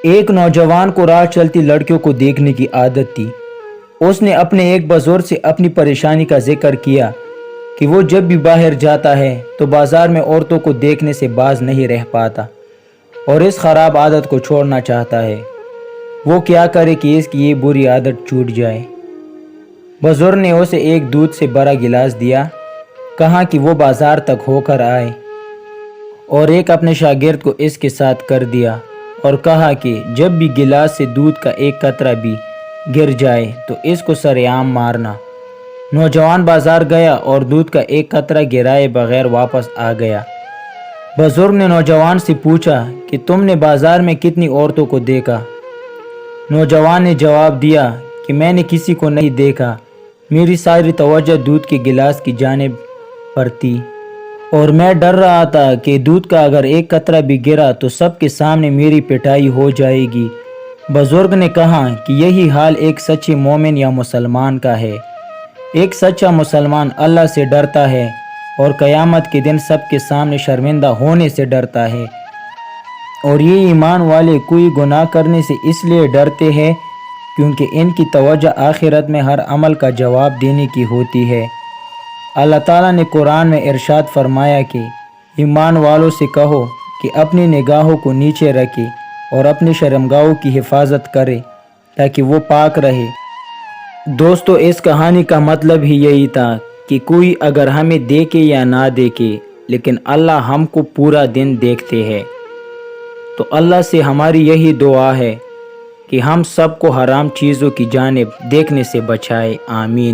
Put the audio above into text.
ایک نوجوان کو راہ چلتی لڑکیوں کو دیکھنے کی عادت تھی۔ اس نے اپنے ایک بزرگ سے اپنی پریشانی کا ذکر کیا کہ وہ جب بھی باہر جاتا ہے تو بازار میں عورتوں کو دیکھنے سے باز نہیں رہ پاتا اور اس خراب عادت کو چھوڑنا چاہتا ہے۔ وہ کیا کرے کہ اس کی یہ بری عادت چھوٹ جائے؟ بزرگ نے اسے ایک دودھ سے بھرا گلاس دیا، کہا کہ وہ بازار تک ہو کر آئے اور ایک اپنے شاگرد کو اس کے ساتھ کر دیا اور کہا کہ جب بھی گلاس سے دودھ کا ایک قطرہ بھی گر جائے تو اس کو سر عام مارنا۔ نوجوان بازار گیا اور دودھ کا ایک قطرہ گرائے بغیر واپس آ گیا۔ بزرگ نے نوجوان سے پوچھا کہ تم نے بازار میں کتنی عورتوں کو دیکھا؟ نوجوان نے جواب دیا کہ میں نے کسی کو نہیں دیکھا، میری ساری توجہ دودھ کے گلاس کی جانب پر تھی اور میں ڈر رہا تھا کہ دودھ کا اگر ایک قطرہ بھی گرا تو سب کے سامنے میری پٹائی ہو جائے گی۔ بزرگ نے کہا کہ یہی حال ایک سچے مومن یا مسلمان کا ہے۔ ایک سچا مسلمان اللہ سے ڈرتا ہے اور قیامت کے دن سب کے سامنے شرمندہ ہونے سے ڈرتا ہے، اور یہ ایمان والے کوئی گناہ کرنے سے اس لیے ڈرتے ہیں کیونکہ ان کی توجہ آخرت میں ہر عمل کا جواب دینے کی ہوتی ہے۔ اللہ تعالیٰ نے قرآن میں ارشاد فرمایا کہ ایمان والوں سے کہو کہ اپنی نگاہوں کو نیچے رکھے اور اپنی شرمگاہوں کی حفاظت کرے تاکہ وہ پاک رہے۔ دوستو، اس کہانی کا مطلب ہی یہی تھا کہ کوئی اگر ہمیں دیکھے یا نہ دیکھے لیکن اللہ ہم کو پورا دن دیکھتے ہیں۔ تو اللہ سے ہماری یہی دعا ہے کہ ہم سب کو حرام چیزوں کی جانب دیکھنے سے بچائے۔ آمین۔